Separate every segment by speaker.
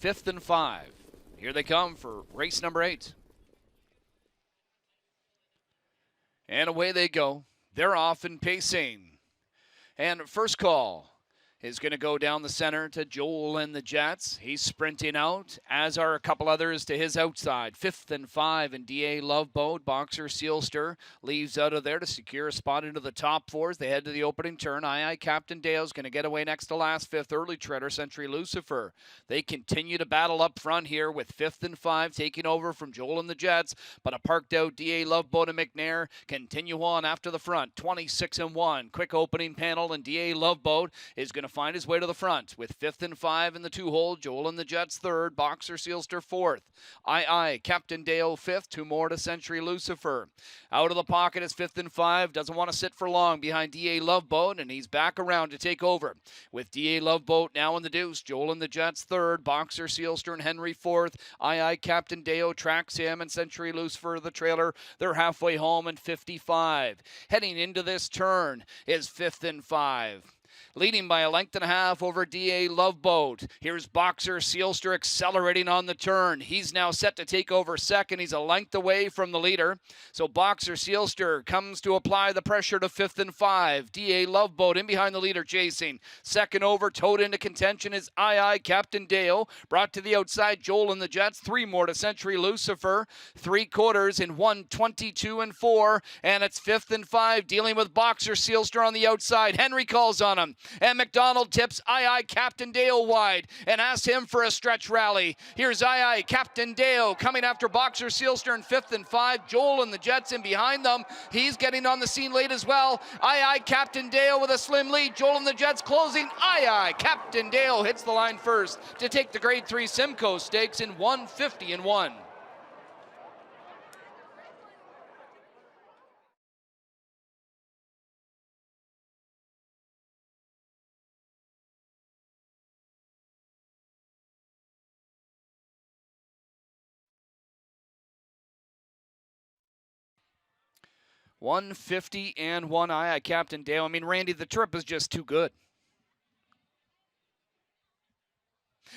Speaker 1: 5th and 5. Here they come for race number 8. And away they go. They're off and pacing. And first call is going to go down the center to Joel and the Jets. He's sprinting out, as are a couple others to his outside. 5th and 5, and D.A. Loveboat. Boxer Sealster leaves out of there to secure a spot into the top 4 as they head to the opening turn. Aye Captain Dale's going to get away next to last. 5th, Early Treader, Century Lucifer. They continue to battle up front here with 5th and 5 taking over from Joel and the Jets, but a parked out D.A. Loveboat and McNair continue on after the front. 26 and 1. Quick opening panel, and D.A. Loveboat is going to find his way to the front with 5th and 5 in the 2-hole. Joel and the Jets 3rd. Boxer Sealster 4th. Aye Captain Dale 5th. 2 more to Century Lucifer. Out of the pocket is 5th and 5. Doesn't want to sit for long behind D.A. Loveboat, and he's back around to take over with D.A. Loveboat now in the deuce. Joel and the Jets 3rd. Boxer Sealster and Henry 4th. Aye Captain Dale tracks him, and Century Lucifer the trailer. They're halfway home in 55. Heading into this turn is 5th and 5. Leading by a length and a half over D.A. Loveboat. Here's Boxer Sealster accelerating on the turn. He's now set to take over second. He's a length away from the leader. So Boxer Sealster comes to apply the pressure to 5th and 5. D.A. Loveboat in behind the leader chasing. Second over, towed into contention is Aye Captain Dale. Brought to the outside, Joel and the Jets. 3 more to Century Lucifer. 3/4 in 1:22 and 4. And it's 5th and 5 dealing with Boxer Sealster on the outside. Henry calls on him. And McDonald tips Aye Captain Dale wide and asks him for a stretch rally. Here's Aye Captain Dale coming after Boxer Sealster in 5th and 5. Joel and the Jets in behind them. He's getting on the scene late as well. Aye Captain Dale with a slim lead. Joel and the Jets closing. Aye Captain Dale hits the line first to take the Grade 3 Simcoe Stakes in 150 and 1. $150 and 1. Aye Captain Dale. I mean, Randy, the trip is just too good.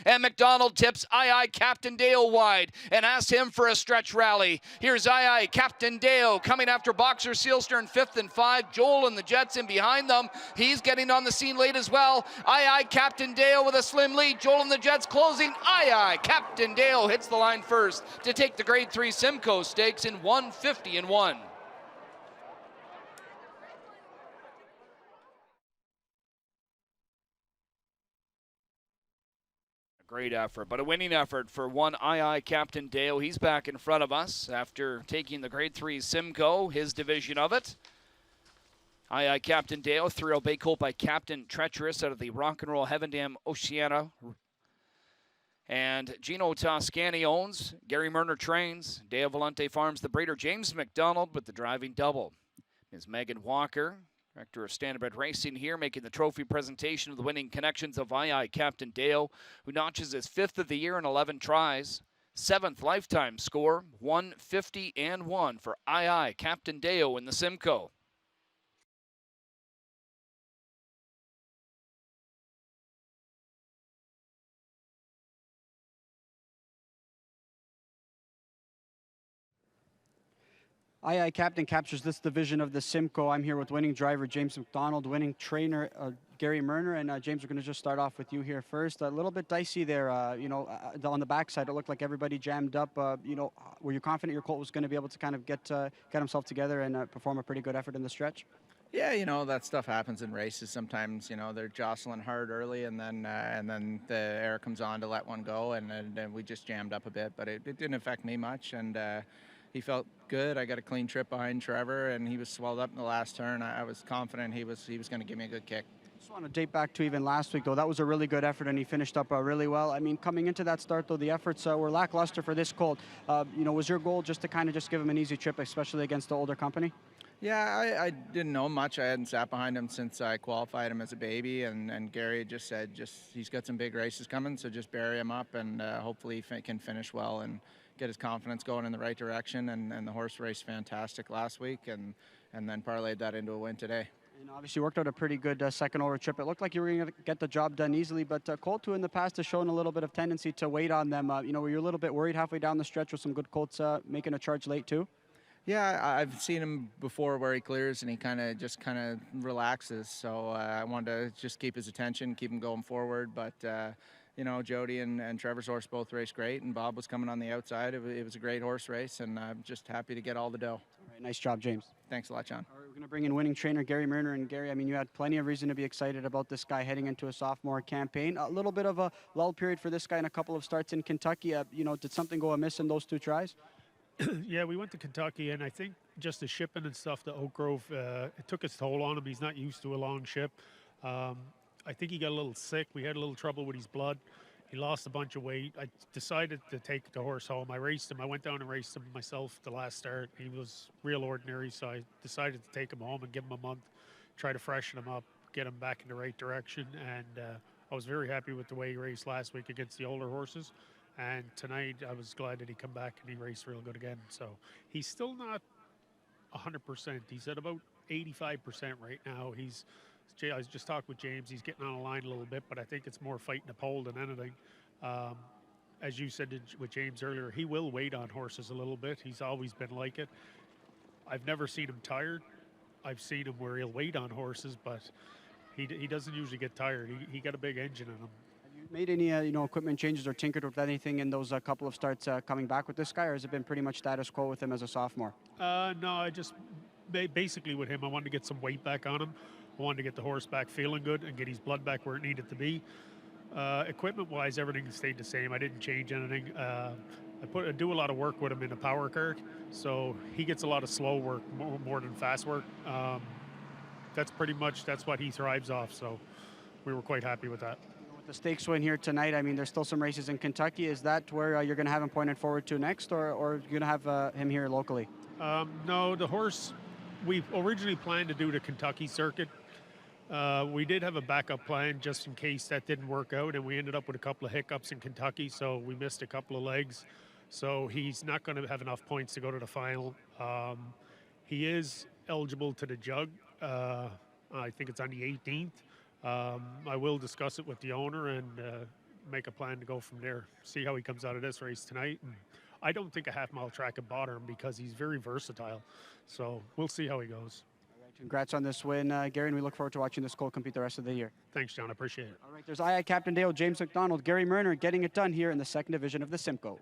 Speaker 1: And McDonald tips Aye Captain Dale wide and asks him for a stretch rally. Here's Aye Captain Dale coming after Boxer Sealster in 5th and 5. Joel and the Jets in behind them. He's getting on the scene late as well. Aye Captain Dale with a slim lead. Joel and the Jets closing. Aye Captain Dale hits the line first to take the Grade 3 Simcoe Stakes in 150 and 1. Great effort, but a winning effort for one Aye Captain Dale. He's back in front of us after taking the Grade 3 Simcoe, his division of it. Aye Captain Dale, 3-0 Bay Colt by Captain Treacherous out of the Rock and Roll Heaven Dam Oceana. And Gino Toscani owns, Gary Murner trains, Dale Valente Farms the breeder, James McDonald with the driving double. Ms. Megan Walker, Director of Standardbred Racing here, making the trophy presentation of the winning connections of Aye Captain Dale, who notches his 5th of the year in 11 tries. 7th lifetime score, 150 and 1 for Aye Captain Dale in the Simcoe.
Speaker 2: Aye Captain captures this division of the Simcoe. I'm here with winning driver James McDonald, winning trainer Gary Murner. And James, we're going to just start off with you here first. A little bit dicey there, on the backside. It looked like everybody jammed up. Were you confident your colt was going to be able to kind of get himself together and perform a pretty good effort in the stretch?
Speaker 3: Yeah, that stuff happens in races. Sometimes, they're jostling hard early, and then the air comes on to let one go, and then we just jammed up a bit. But it didn't affect me much, and he felt good. I got a clean trip behind Trevor, and he was swelled up in the last turn. I was confident he was going to give me a good kick.
Speaker 2: Just want to date back to even last week, though. That was a really good effort, and he finished up really well. I mean, coming into that start, though, the efforts were lackluster for this colt. Was your goal just to kind of just give him an easy trip, especially against the older company?
Speaker 3: Yeah, I didn't know much. I hadn't sat behind him since I qualified him as a baby, and Gary just said he's got some big races coming, so just bury him up, and hopefully he can finish well and get his confidence going in the right direction. And the horse raced fantastic last week, and then parlayed that into a win today.
Speaker 2: And obviously worked out a pretty good second over trip. It looked like you were going to get the job done easily, but Colt, who in the past has shown a little bit of tendency to wait on them, were you a little bit worried halfway down the stretch with some good Colts making a charge late too?
Speaker 3: Yeah, I've seen him before where he clears and he kind of relaxes. So I wanted to just keep his attention, keep him going forward. But Jody and Trevor's horse both raced great, and Bob was coming on the outside. It was a great horse race, and I'm just happy to get all the dough.
Speaker 2: All right, nice job, James.
Speaker 3: Thanks a lot, John.
Speaker 2: All right, we're going to bring in winning trainer Gary Murner. And Gary, I mean, you had plenty of reason to be excited about this guy heading into a sophomore campaign. A little bit of a lull period for this guy in a couple of starts in Kentucky. Did something go amiss in those 2 tries?
Speaker 4: Yeah, we went to Kentucky, and I think just the shipping and stuff to Oak Grove, it took its toll on him. He's not used to a long ship. I think he got a little sick. We had a little trouble with his blood. He lost a bunch of weight. I decided to take the horse home. I raced him. I went down and raced him myself the last start. He was real ordinary, so I decided to take him home and give him a month, try to freshen him up, get him back in the right direction. And I was very happy with the way he raced last week against the older horses. And tonight, I was glad that he come back and he raced real good again. So he's still not 100%. He's at about 85% right now. I was just talking with James. He's getting on a line a little bit, but I think it's more fighting the pole than anything. As you said with James earlier, he will wait on horses a little bit. He's always been like it. I've never seen him tired. I've seen him where he'll wait on horses, but he doesn't usually get tired. He got a big engine in him.
Speaker 2: Made any equipment changes or tinkered with anything in those couple of starts coming back with this guy, or has it been pretty much status quo with him as a sophomore?
Speaker 4: No, I just basically with him, I wanted to get some weight back on him. I wanted to get the horse back feeling good and get his blood back where it needed to be. Equipment-wise, everything stayed the same. I didn't change anything. I do a lot of work with him in a power cart, so he gets a lot of slow work more than fast work. That's what he thrives off. So we were quite happy with that.
Speaker 2: The stakes win here tonight. I mean, there's still some races in Kentucky. Is that where you're going to have him pointed forward to next, or you're going to have him here locally?
Speaker 4: No, the horse, we originally planned to do the Kentucky circuit. We did have a backup plan just in case that didn't work out, and we ended up with a couple of hiccups in Kentucky, so we missed a couple of legs. So he's not going to have enough points to go to the final. He is eligible to the jug. I think it's on the 18th. I will discuss it with the owner and make a plan to go from there. See how he comes out of this race tonight. And I don't think a half-mile track could bother him because he's very versatile. So we'll see how he goes.
Speaker 2: All right, congrats on this win, Gary, and we look forward to watching this colt compete the rest of the year.
Speaker 4: Thanks, John. I appreciate it.
Speaker 2: All right, there's II Captain Dale, James McDonald, Gary Murner getting it done here in the second division of the Simcoe.